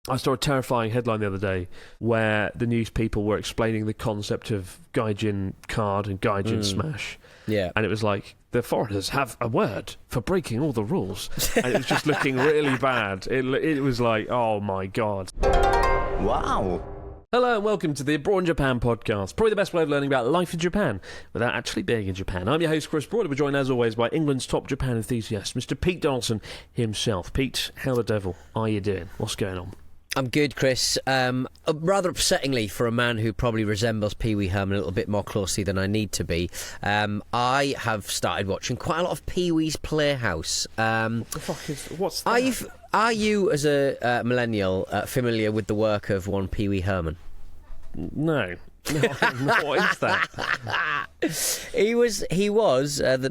I saw a terrifying headline the other day where the news people were explaining the concept of Gaijin card and Gaijin smash. Yeah. And it was like, the foreigners have a word for breaking all the rules. And it was just looking really bad. It was like, oh my God. Wow. Hello and welcome to the Abroad in Japan podcast. Probably the best way of learning about life in Japan without actually being in Japan. I'm your host, Chris Broad. We're joined as always by England's top Japan enthusiast, Mr. Pete Donaldson himself. Pete, how the devil are you doing? What's going on? I'm good, Chris. Rather upsettingly for a man who probably resembles Pee Wee Herman a little bit more closely than I need to be, I have started watching quite a lot of Pee Wee's Playhouse. What's that? Are you, as a millennial, familiar with the work of one Pee Wee Herman? No. What is that? He was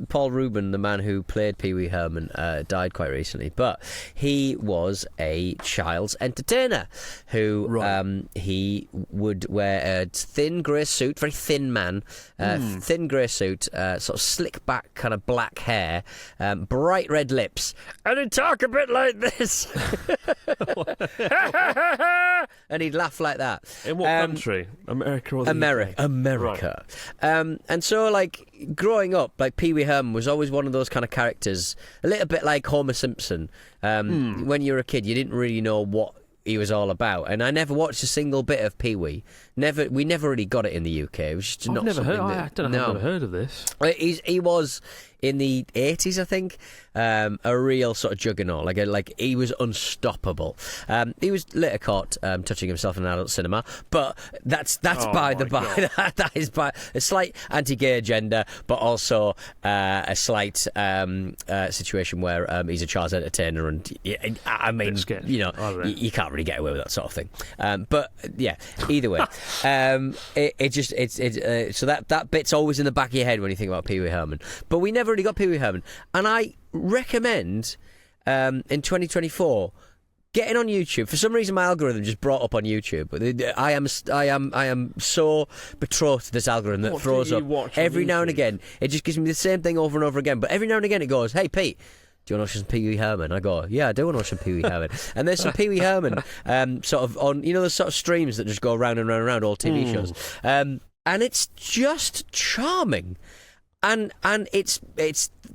Paul Rubin, the man who played Pee Wee Herman, died quite recently, but he was a child's entertainer who he would wear a thin grey suit, very thin man, thin grey suit, sort of slick back kind of black hair, bright red lips, and he'd talk a bit like this. And he'd laugh like that. In what country? America or the UK? America. Right. And so, like, growing up, like, Pee Wee Herman was always one of those kind of characters, a little bit like Homer Simpson. When you were a kid, you didn't really know what he was all about, and I never watched a single bit of Pee Wee. We never really got it in the UK. It was just not something that... I don't know. I've never heard of this. He was in the 80s, I think, a real sort of juggernaut. Like he was unstoppable. He was later caught touching himself in an adult cinema, but that's by the by. That is by a slight anti-gay agenda, but also a slight situation where he's a child's entertainer, and I mean, you know, you can't really get away with that sort of thing. But yeah, either way, so that bit's always in the back of your head when you think about Pee Wee Herman. But we never really got Pee Wee Herman, and I recommend in 2024 getting on YouTube. For some reason, my algorithm just brought up on YouTube. I am so betrothed to this algorithm that throws up every now and again. It just gives me the same thing over and over again. But every now and again, it goes, "Hey Pete, do you want to watch some Pee Wee Herman?" I go, "Yeah, I do want to watch some Pee Wee Herman." And there's some Pee Wee Herman sort of on, you know, the sort of streams that just go round and round and round, all TV shows. And it's just charming. And it's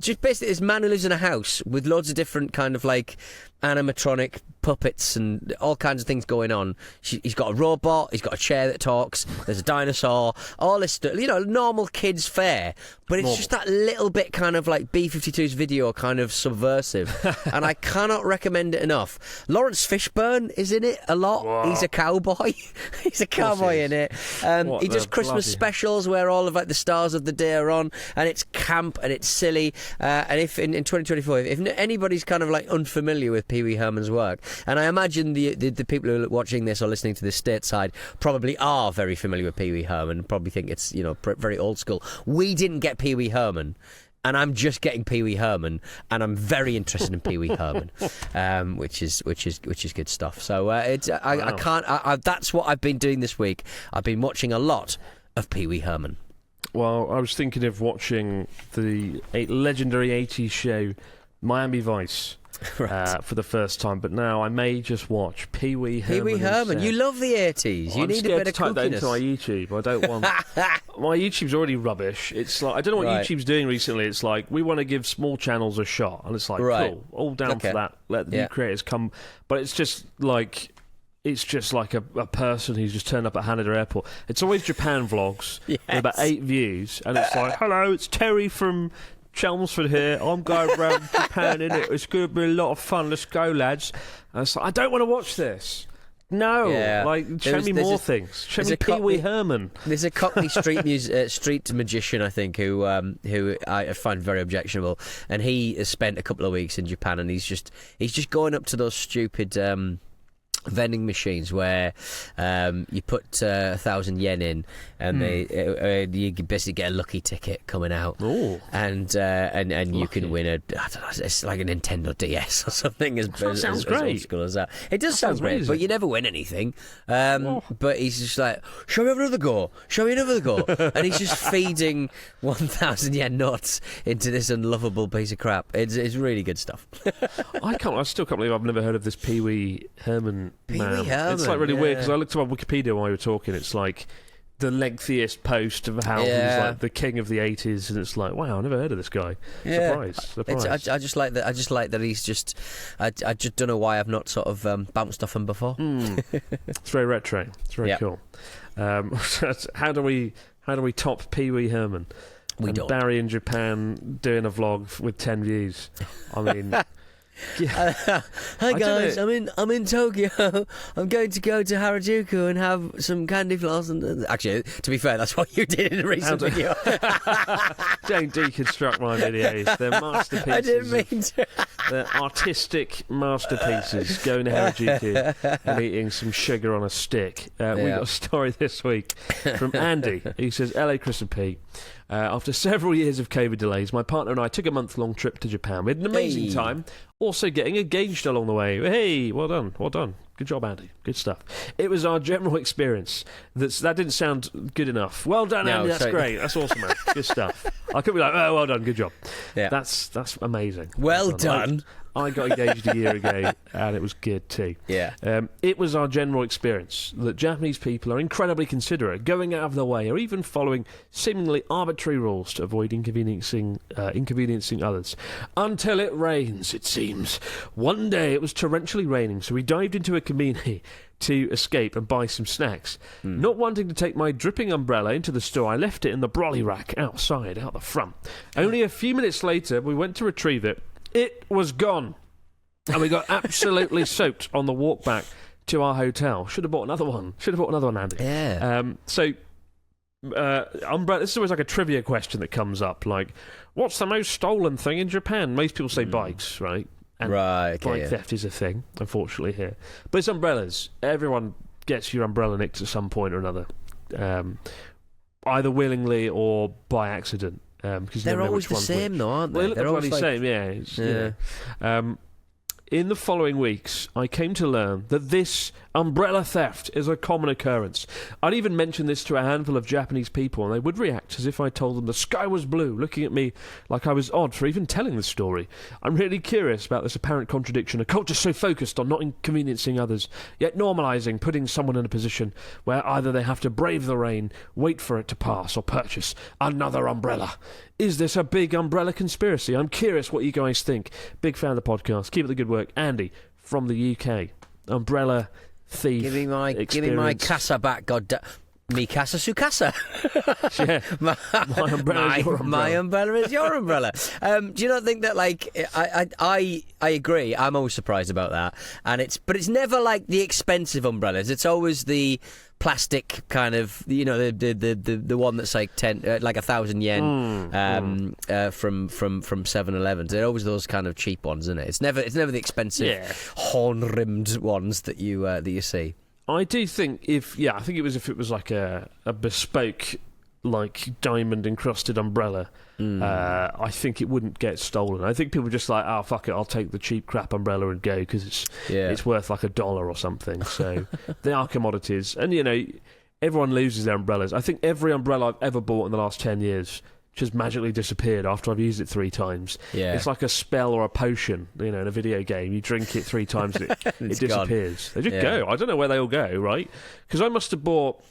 just basically this man who lives in a house with loads of different kind of like animatronic puppets and all kinds of things going on. He's got a robot, he's got a chair that talks, there's a dinosaur, all this stuff, you know, normal kids fare, but it's just that little bit kind of like B-52's video kind of subversive. And I cannot recommend it enough. Lawrence Fishburne is in it a lot. Whoa. He's a cowboy. He's a cowboy in it. He does Christmas specials where all of like the stars of the day are on, and it's camp and it's silly. And if in 2024, if anybody's kind of like unfamiliar with Pee Wee Herman's work, and I imagine the people who are watching this or listening to this stateside probably are very familiar with Pee Wee Herman, probably think it's, you know, very old school. We didn't get Pee Wee Herman, and I'm just getting Pee Wee Herman, and I'm very interested in Pee Wee Herman, which is good stuff. So I can't. That's what I've been doing this week. I've been watching a lot of Pee Wee Herman. Well, I was thinking of watching the legendary 80s show Miami Vice. Right. For the first time, but now I may just watch Pee Wee Herman. Pee Wee Herman, you love the 80s. You need a bit of type that kookiness. into my YouTube. I don't want my YouTube's already rubbish. It's like I don't know what YouTube's doing recently. It's like we want to give small channels a shot, and it's like cool, all down for that. Let the new creators come, but it's just like a person who's just turned up at Haneda Airport. It's always Japan vlogs with about 8 views, and it's like, hello, it's Terry from Chelmsford here. I'm going around Japan, innit? It's going to be a lot of fun. Let's go, lads. And it's like, I don't want to watch this. No, show me more things. Show me Pee Wee Herman. There's a Cockney street magician, I think, who I find very objectionable, and he has spent a couple of weeks in Japan, and he's just going up to those stupid vending machines where you put 1,000 yen in, and you basically get a lucky ticket coming out. Ooh. And you can win I don't know, it's like a Nintendo DS or something. Sounds great. As old school as that. It does sound great, amazing. But you never win anything. But he's just like, show me another go, and he's just feeding 1,000 yen notes into this unlovable piece of crap. It's really good stuff. I still can't believe I've never heard of this Pee Wee Herman Pee Wee Herman. It's like really weird because I looked up on Wikipedia while we were talking. It's like the lengthiest post of how he was like the king of the 80s, and it's like, wow, I never heard of this guy. Surprise. I just like that. I just like that he's just. I just don't know why I've not sort of bounced off him before. It's very retro. It's very cool. How do we top Pee Wee Herman? We don't. Barry in Japan doing a vlog with 10 views. I mean. Hi guys, I'm in Tokyo. I'm going to go to Harajuku and have some candy floss. And actually, to be fair, that's what you did in a recent video. Don't deconstruct my videos. They're masterpieces. I didn't mean to. They're artistic masterpieces. Going to Harajuku and eating some sugar on a stick. We got a story this week from Andy. He says, "LA Chris and P. After several years of COVID delays, my partner and I took a month-long trip to Japan. We had an amazing time, also getting engaged along the way. Hey, well done. Good job, Andy. Good stuff. It was our general experience. That didn't sound good enough. Well done, Andy. That's great. That's awesome, man. Good stuff. I could be like, oh, well done. Good job. Yeah. That's amazing. Well done. I got engaged a year ago, and it was good too. Yeah. It was our general experience that Japanese people are incredibly considerate, going out of their way, or even following seemingly arbitrary rules to avoid inconveniencing others. Until it rains, it seems. One day it was torrentially raining, so we dived into a convenience to escape and buy some snacks. Not wanting to take my dripping umbrella into the store, I left it in the brolly rack outside, out the front. Only a few minutes later, we went to retrieve it. It was gone, and we got absolutely soaked on the walk back to our hotel. Should have bought another one, Andy. Yeah. Umbrella. This is always like a trivia question that comes up, like, what's the most stolen thing in Japan? Most people say bikes, right? And bike theft is a thing, unfortunately, here. But it's umbrellas. Everyone gets your umbrella nicked at some point or another, either willingly or by accident. They're always the same, though, aren't they? Well, they're always the same, yeah. In the following weeks, I came to learn that this umbrella theft is a common occurrence. I'd even mentioned this to a handful of Japanese people, and they would react as if I told them the sky was blue, looking at me like I was odd for even telling the story. I'm really curious about this apparent contradiction, a culture so focused on not inconveniencing others, yet normalising putting someone in a position where either they have to brave the rain, wait for it to pass, or purchase another umbrella. Is this a big umbrella conspiracy? I'm curious what you guys think. Big fan of the podcast. Keep up the good work. Andy from the UK. Umbrella thief. Give me my casa back, goddamn. Mi casa su casa. Yeah. My umbrella is your umbrella. My umbrella is your umbrella. Do you not think that, like, I agree. I'm always surprised about that. But it's never like the expensive umbrellas. It's always the plastic kind of, the one that's like 1,000 yen from 7-Elevens. They're always those kind of cheap ones, isn't it? It's never the expensive horn-rimmed ones that you see. I do think if it was like a bespoke, like diamond encrusted umbrella, I think it wouldn't get stolen. I think people are just like, oh fuck it, I'll take the cheap crap umbrella and go because it's worth like $1 or something. So they are commodities, and everyone loses their umbrellas. I think every umbrella I've ever bought in the last 10 years just magically disappeared after I've used it 3 times. Yeah. It's like a spell or a potion, in a video game. You drink it 3 times and it disappears. Gone. They just go. I don't know where they all go, right? Because I must have bought,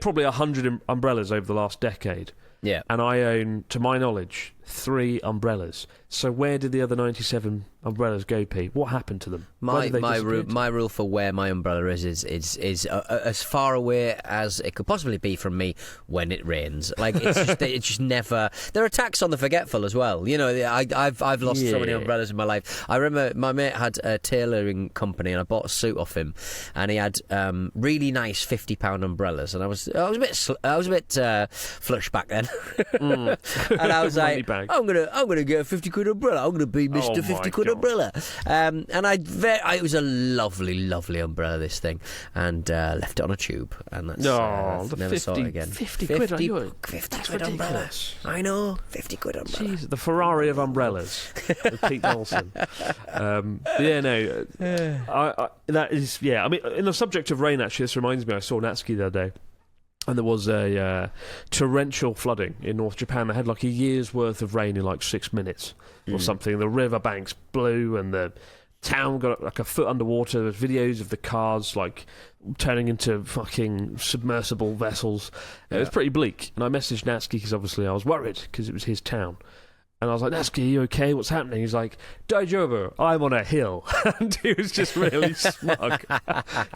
probably 100 umbrellas over the last decade. Yeah. And I own, to my knowledge, 3 umbrellas. So where did the other 97 umbrellas go, Pete? What happened to them? My rule for where my umbrella is as far away as it could possibly be from me when it rains. Like it's just never. There are attacks on the forgetful as well. I've lost so many umbrellas in my life. I remember my mate had a tailoring company, and I bought a suit off him, and he had really nice £50 umbrellas, and I was a bit flush back then, and I was like, I'm gonna get a £50 umbrella. I'm gonna be Mr. £50 umbrella. And it was a lovely, lovely umbrella, this thing, and left it on a tube, and that's never saw it again. 50 quid, £50 umbrella. I know, £50 umbrella. Jeez, the Ferrari of umbrellas with Pete Nelson. That is, I mean, in the subject of rain, actually, this reminds me, I saw Natsuki the other day, and there was a torrential flooding in North Japan. They had like a year's worth of rain in like 6 minutes or something. The river banks blew, and the town got like a foot underwater. There's videos of the cars like turning into fucking submersible vessels. It was pretty bleak. And I messaged Natsuki because obviously I was worried because it was his town. And I was like, Natsuki, are you okay? What's happening? He's like, Daijobu, I'm on a hill. And he was just really smug.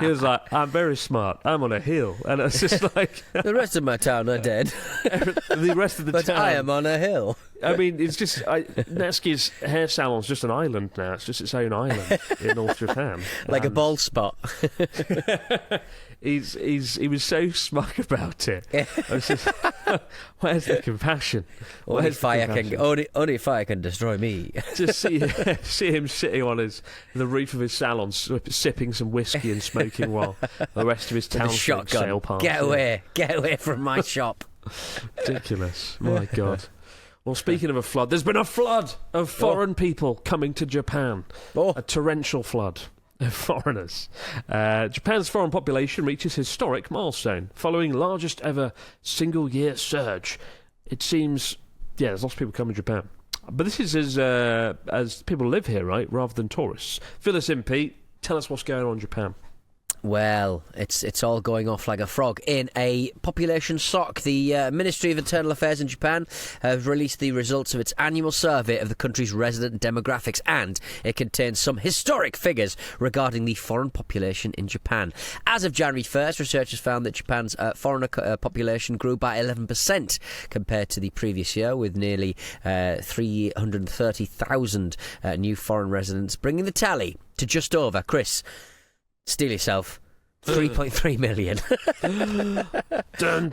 He was like, I'm very smart. I'm on a hill. And it's just like... The rest of my town are dead. The rest of the but town... I am on a hill. I mean, it's just... Natsuki's hair salon's just an island now. It's just its own island in North Japan. Like a bald spot. He was so smug about it. I was just, where's the compassion? Only fire can destroy me. Just see him sitting on the roof of his salon, sipping some whiskey and smoking while the rest of his townsfolk sail past. Get away from my shop. Ridiculous. My God. Well, speaking of a flood, there's been a flood of foreign people coming to Japan. A torrential flood of foreigners. Japan's foreign population reaches historic milestone following largest ever single-year surge. It seems, there's lots of people coming to Japan. But this is as people live here, right, rather than tourists. Fill us in, Pete. Tell us what's going on in Japan. Well, it's all going off like a frog in a population shock. The Ministry of Internal Affairs in Japan have released the results of its annual survey of the country's resident demographics, and it contains some historic figures regarding the foreign population in Japan. As of January 1st, researchers found that Japan's foreigner population grew by 11% compared to the previous year, with nearly 330,000 new foreign residents, bringing the tally to just over, Chris, steal yourself, 3.3 million.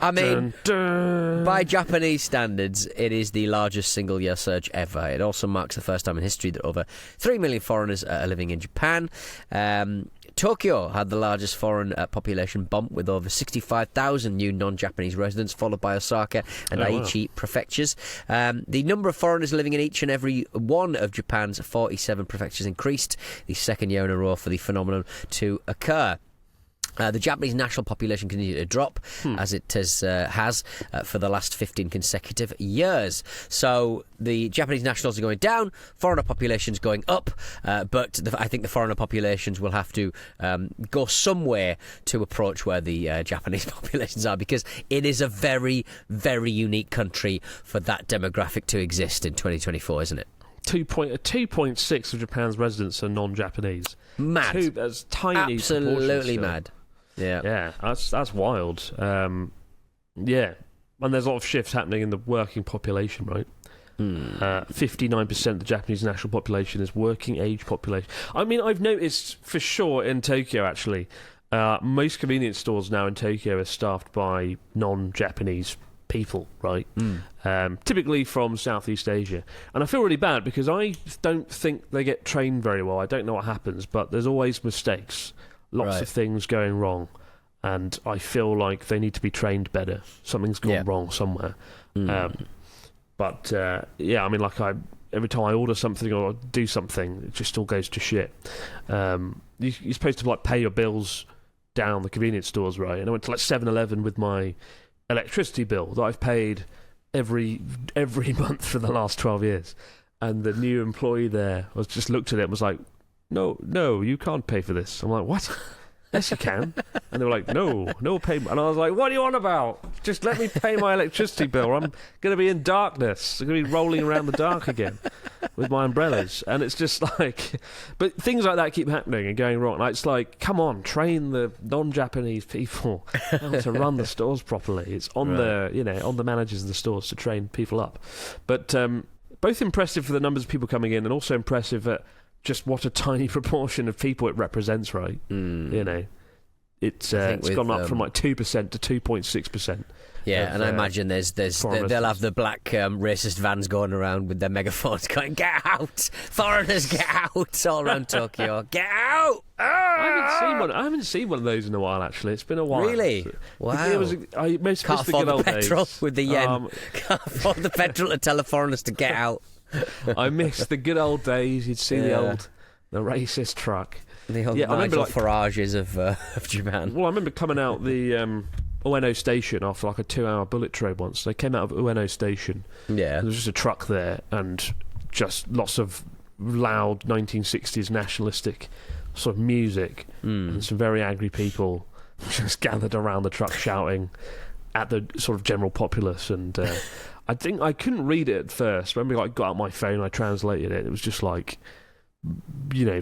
I mean, by Japanese standards, it is the largest single-year surge ever. It also marks the first time in history that over 3 million foreigners are living in Japan. Tokyo had the largest foreign population bump with over 65,000 new non-Japanese residents, followed by Osaka and Aichi prefectures. The number of foreigners living in each and every one of Japan's 47 prefectures increased, the second year in a row for the phenomenon to occur. The Japanese national population continued to drop, as it has for the last 15 consecutive years. So the Japanese nationals are going down, foreigner populations going up, but I think the foreigner populations will have to go somewhere to approach where the Japanese populations are, because it is a very, very unique country for that demographic to exist in 2024, isn't it? 2.6 of Japan's residents are non-Japanese. Mad. That's tiny. Absolutely mad. Yeah, that's wild. And there's a lot of shifts happening in the working population, right? 59% of the Japanese national population is working age population. I mean, I've noticed for sure in Tokyo, actually, most convenience stores now in Tokyo are staffed by non-Japanese people, right? Typically from Southeast Asia. And I feel really bad because I don't think they get trained very well. I don't know what happens, but there's always mistakes. Lots of things going wrong, and I feel like they need to be trained better. Something's gone wrong somewhere. I mean, like every time I order something or do something, it just all goes to shit. You're supposed to like pay your bills down the convenience stores, right? And I went to like 7-Eleven with my electricity bill that I've paid every month for the last 12 years, and the new employee there was just looked at it and was like, No, you can't pay for this. I'm like, what? Yes, you can. And they were like, no payment. And I was like, what are you on about? Just let me pay my electricity bill, or I'm going to be in darkness. I'm going to be rolling around the dark again with my umbrellas. And it's just like... But things like that keep happening and going wrong. Like, it's like, come on, train the non-Japanese people how to run the stores properly. It's on on the managers of the stores to train people up. But both impressive for the numbers of people coming in, and also impressive at just what a tiny proportion of people it represents, right? You know, it's gone up from like 2% to 2.6%. Yeah, and I imagine they'll have the black racist vans going around with their megaphones going, "Get out, foreigners, get out!" all around Tokyo, "Get out!" I haven't seen one of those in a while. Actually, it's been a while. Really? Wow. I missed the good old petrol days with the yen. Can't afford the petrol to tell the foreigners to get out. I miss the good old days. You'd see the racist truck. The old Nigel Farages of Japan. Well, I remember coming out the Ueno station after like a 2-hour bullet train once. They came out of Ueno station. Yeah. There was just a truck there and just lots of loud 1960s nationalistic sort of music, and some very angry people just gathered around the truck shouting at the sort of general populace. And I think I couldn't read it at first. I remember, got out my phone, I translated it. It was just like,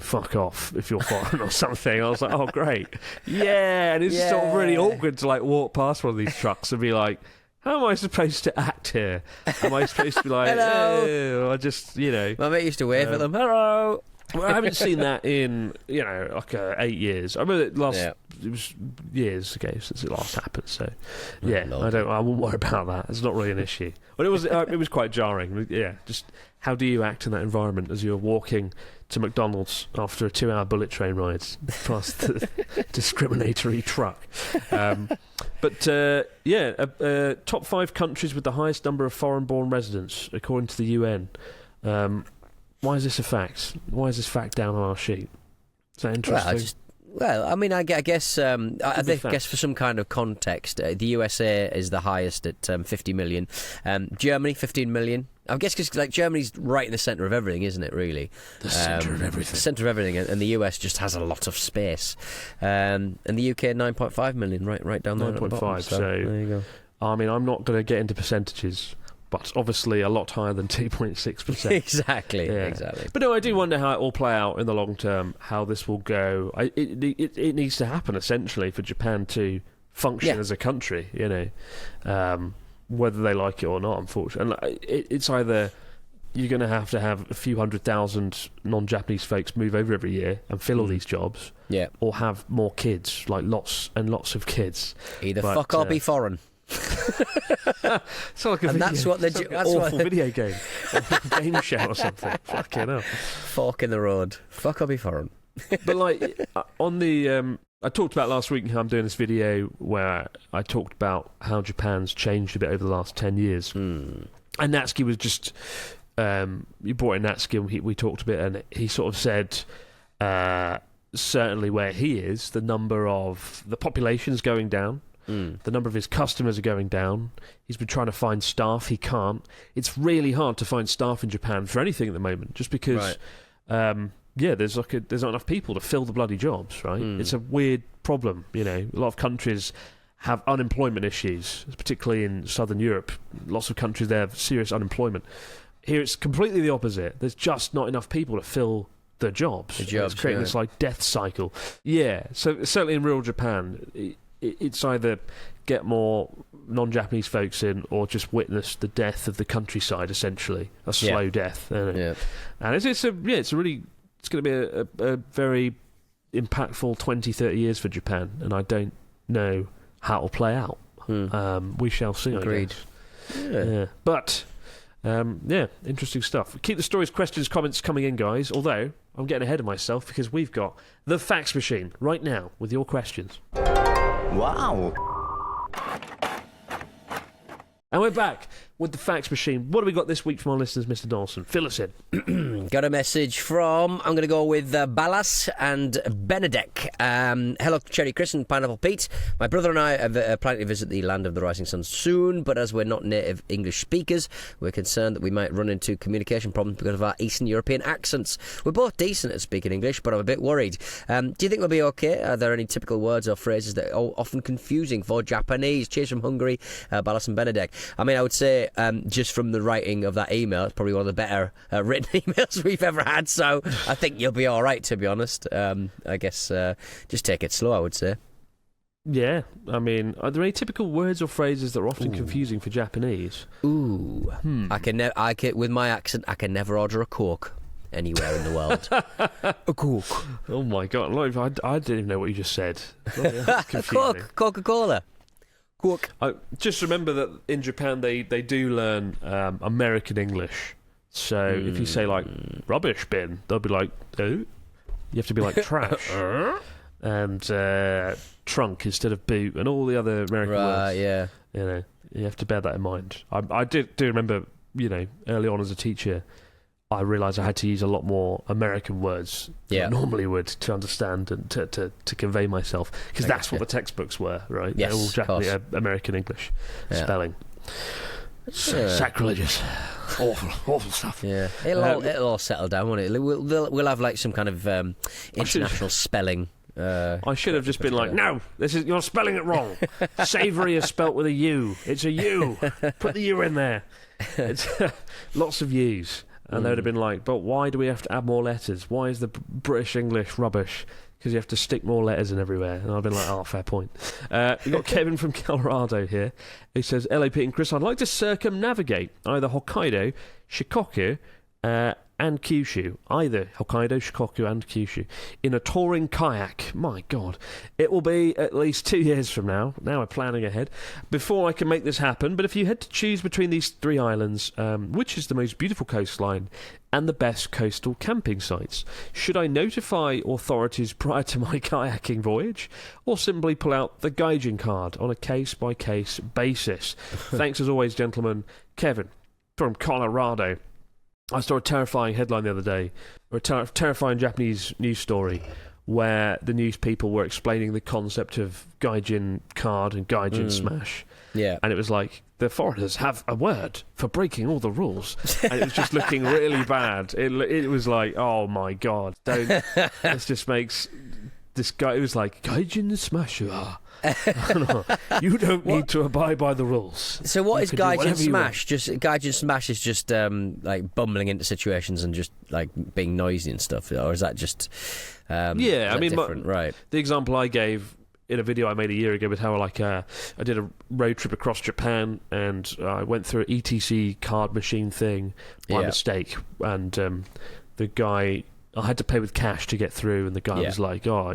fuck off if you're foreign or something. I was like, oh, great. Yeah. And it's sort of really awkward to walk past one of these trucks and be like, how am I supposed to act here? Am I supposed to be like, hello? I just, My mate used to wave at them. Hello. Well, I haven't seen that in 8 years. I remember it was years ago since it last happened. So I won't worry about that. It's not really an issue. But it was quite jarring. Yeah, just how do you act in that environment as you're walking to McDonald's after a 2-hour bullet train ride past the discriminatory truck? Top 5 countries with the highest number of foreign-born residents according to the UN. Why is this a fact? Why is this fact down on our sheet? Is that interesting? I guess for some kind of context, the USA is the highest at 50 million. Germany, 15 million. I guess because Germany's right in the centre of everything, isn't it, really? The centre of everything. The centre of everything, and the US just has a lot of space. And the UK, 9.5 million, right down there. 9.5, so there you go. I mean, I'm not going to get into percentages, but obviously a lot higher than 2.6%. Exactly. But no, I do wonder how it will play out in the long term, how this will go. It needs to happen, essentially, for Japan to function as a country, whether they like it or not, unfortunately. And it's either you're going to have a few 100,000 non-Japanese folks move over every year and fill all these jobs, or have more kids, lots and lots of kids. Either fuck or be foreign. It's like a video game, game show or something. Fucking hell. Fork in the road. Fuck or be foreign. But on the I talked about last week how I'm doing this video where I talked about how Japan's changed a bit over the last 10 years. And Natsuki was just you brought in Natsuki and we talked a bit, and he sort of said certainly where he is, the population's going down. The number of his customers are going down. He's been trying to find staff. He can't. It's really hard to find staff in Japan for anything at the moment, just because, there's not enough people to fill the bloody jobs, right? It's a weird problem, A lot of countries have unemployment issues, particularly in Southern Europe. Lots of countries there have serious unemployment. Here it's completely the opposite. There's just not enough people to fill the jobs. It's creating this death cycle. Yeah, so certainly in rural Japan, it's either get more non-Japanese folks in or just witness the death of the countryside, essentially a slow death. And it's going to be a very impactful 20-30 years for Japan, and I don't know how it'll play out. We shall see. Agreed. But interesting stuff. Keep the stories, questions, comments coming in, guys, although I'm getting ahead of myself because we've got the fax machine right now with your questions. Wow. And we're back with the fax machine. What have we got this week from our listeners, Mr. Dawson? Fill us in. Got a message from, I'm going to go with Ballas and Benedek. Hello, Cherry Chris and Pineapple Pete. My brother and I are planning to visit the land of the rising sun soon, but as we're not native English speakers, we're concerned that we might run into communication problems because of our Eastern European accents. We're both decent at speaking English, but I'm a bit worried. Do you think we'll be okay? Are there any typical words or phrases that are often confusing for Japanese? Cheers from Hungary, Ballas and Benedek. I mean, I would say, just from the writing of that email, it's probably one of the better written emails we've ever had, so I think you'll be all right, to be honest. I guess just take it slow, I would say. Yeah, I mean, are there any typical words or phrases that are often confusing for Japanese? With my accent, I can never order a Coke anywhere in the world. A Coke. Oh my God, I didn't even know what you just said. A Coke, Coca-Cola. Cook. I just remember that in Japan they do learn American English. So if you say rubbish bin, they'll be like, oh. You have to be like trash and trunk instead of boot and all the other American words. Yeah. You have to bear that in mind. I do remember, early on as a teacher, I realised I had to use a lot more American words than I normally would to understand and to convey myself, because that's what the textbooks were, right? Yes, they're all Japanese, American English spelling. Sacrilegious. awful stuff. Yeah, it'll all settle down, won't it? We'll have like some kind of international spelling. I should have just been like, no, you're spelling it wrong. Savoury is spelt with a U. It's a U. Put the U in there. It's lots of U's. And they would have been like, but why do we have to add more letters? Why is the British English rubbish? Because you have to stick more letters in everywhere. And I've been like, oh, fair point. We've got Kevin from Colorado here. He says, LA Pete and Chris, I'd like to circumnavigate either Hokkaido, Shikoku, and Kyushu. Either Hokkaido, Shikoku, and Kyushu. In a touring kayak. My God. It will be at least 2 years from now. Now we're planning ahead. Before I can make this happen. But if you had to choose between these 3 islands, which is the most beautiful coastline and the best coastal camping sites? Should I notify authorities prior to my kayaking voyage, or simply pull out the gaijin card on a case-by-case basis? Thanks as always, gentlemen. Kevin from Colorado. I saw a terrifying headline the other day, or a terrifying Japanese news story, where the news people were explaining the concept of gaijin card and gaijin smash. Yeah. And it was like, the foreigners have a word for breaking all the rules. And it was just looking really bad. It was like, oh my God, this just makes this guy, it was like, gaijin smash, you don't need to abide by the rules. So what is gaijin smash? Gaijin smash is just like bumbling into situations and just like being noisy and stuff, or is that just I mean, right? The example I gave in a video I made a year ago was how I did a road trip across Japan, and I went through an ETC card machine thing by mistake, and the guy, I had to pay with cash to get through, and the guy was like, oh,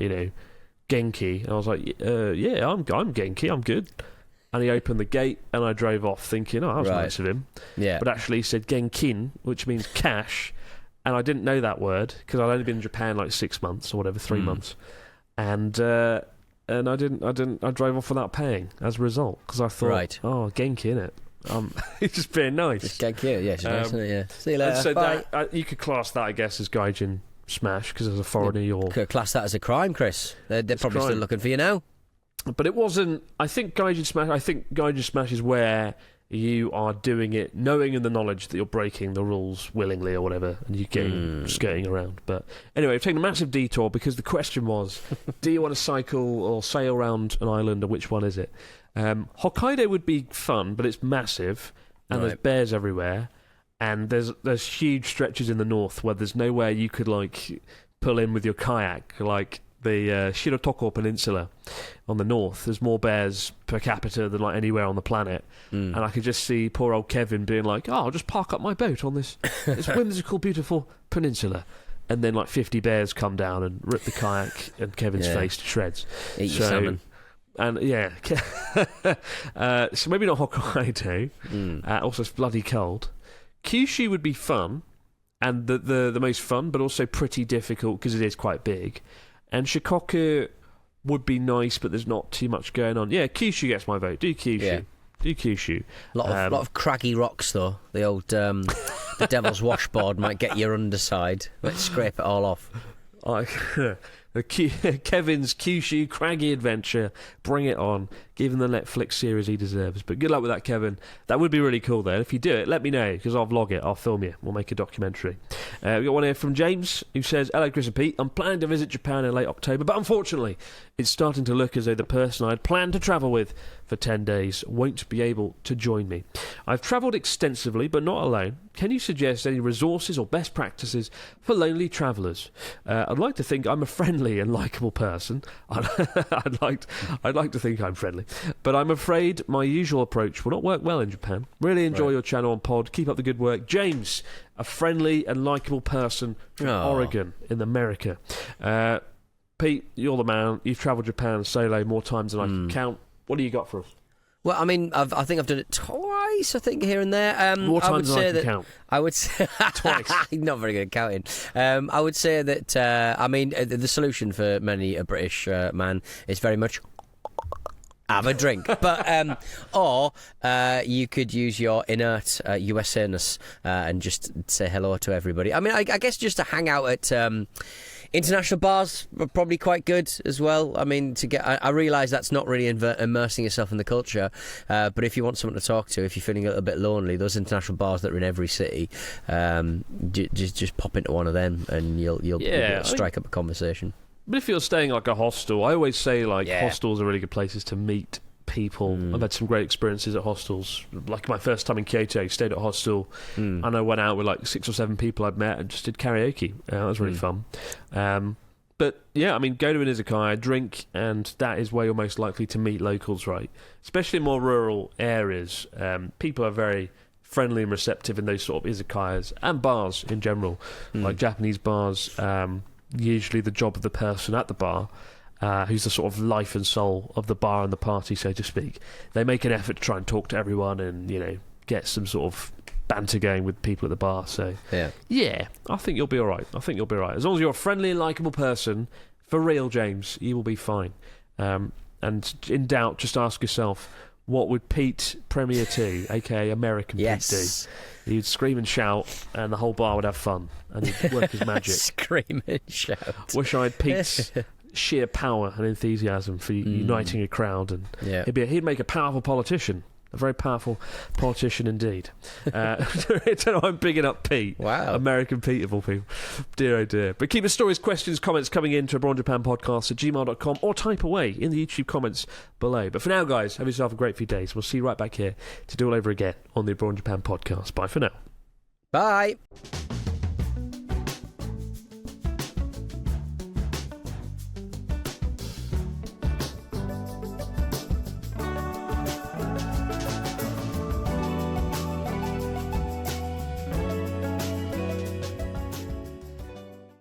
Genki. And I was like, yeah, I'm Genki, I'm good. And he opened the gate, and I drove off thinking, oh, that was nice of him. Yeah. But actually he said Genkin, which means cash, and I didn't know that word, because I'd only been in Japan like 6 months or whatever, 3 months. And I drove off without paying as a result, because I thought, oh, Genki, innit? He's just being nice. It's Genki, yeah, she's nice, isn't it? Yeah. See you later, so bye. You could class that, I guess, as gaijin smash, because as a foreigner you're... Could class that as a crime, Chris. They're probably still looking for you now. But it wasn't... I think gaijin smash is where you are doing it knowing in the knowledge that you're breaking the rules willingly or whatever, and you're getting skirting around. But anyway, we've taken a massive detour, because the question was, do you want to cycle or sail around an island, or which one is it? Hokkaido would be fun, but it's massive, and there's bears everywhere. And there's huge stretches in the north where there's nowhere you could like pull in with your kayak, like the Shirotoko Peninsula on the north. There's more bears per capita than like anywhere on the planet, and I could just see poor old Kevin being like, "Oh, I'll just park up my boat on this whimsical, beautiful peninsula," and then like 50 bears come down and rip the kayak and Kevin's face to shreds. Eat your salmon. And so maybe not Hokkaido. Also, it's bloody cold. Kyushu would be fun, and the most fun, but also pretty difficult because it is quite big. And Shikoku would be nice, but there's not too much going on. Yeah, Kyushu gets my vote. Do Kyushu. Yeah. Do Kyushu. A lot of craggy rocks, though. The old the devil's washboard might get your underside. Let's scrape it all off. Kevin's Kyushu craggy adventure. Bring it on. Give him the Netflix series he deserves. But good luck with that, Kevin. That would be really cool, though. If you do it, let me know, because I'll vlog it. I'll film you. We'll make a documentary. We've got one here from James, who says, hello, Chris and Pete. I'm planning to visit Japan in late October, but unfortunately, it's starting to look as though the person I'd planned to travel with for 10 days won't be able to join me. I've travelled extensively, but not alone. Can you suggest any resources or best practices for lonely travellers? I'd like to think I'm a friendly and likeable person. I'd like to think I'm friendly, but I'm afraid my usual approach will not work well in Japan. Really enjoy your channel and pod. Keep up the good work. James, a friendly and likeable person from Oregon in America. Pete, you're the man. You've travelled Japan solo more times than I can count. What do you got for us? Well, I mean, I think I've done it twice, I think, here and there. More times than I can count. I would say... Twice. Not very good at counting. I would say that, I mean, the solution for many a British man is very much... have a drink. But or you could use your inert USA-ness and just say hello to everybody. I mean, I guess just to hang out at international bars are probably quite good as well. I mean, I realise that's not really immersing yourself in the culture, but if you want someone to talk to, if you're feeling a little bit lonely, those international bars that are in every city, just pop into one of them and you'll strike up a conversation. But if you're staying like a hostel, I always say hostels are really good places to meet people. I've had some great experiences at hostels. Like my first time in Kyoto, stayed at a hostel, and I went out with like 6 or 7 people I'd met and just did karaoke. That was really fun. But yeah, I mean, go to an izakaya, drink, and that is where you're most likely to meet locals, right? Especially in more rural areas. People are very friendly and receptive in those sort of izakayas and bars in general. Like Japanese bars, usually the job of the person at the bar, who's the sort of life and soul of the bar and the party, so to speak. They make an effort to try and talk to everyone and, get some sort of banter going with people at the bar. So, yeah, I think you'll be all right. As long as you're a friendly and likeable person, for real, James, you will be fine. And in doubt, just ask yourself, what would Pete Premier 2, a.k.a. American Pete, do? He'd scream and shout, and the whole bar would have fun, and he'd work his magic. Scream and shout. Wish I had Pete's sheer power and enthusiasm for uniting a crowd, and he'd make a powerful politician. A very powerful politician indeed. I don't know, I'm bigging up Pete. Wow. American Pete of all people. Dear, oh dear. But keep the stories, questions, comments coming in to abroadjapanpodcast@gmail.com or type away in the YouTube comments below. But for now, guys, have yourself a great few days. We'll see you right back here to do all over again on the Abroad Japan podcast. Bye for now. Bye.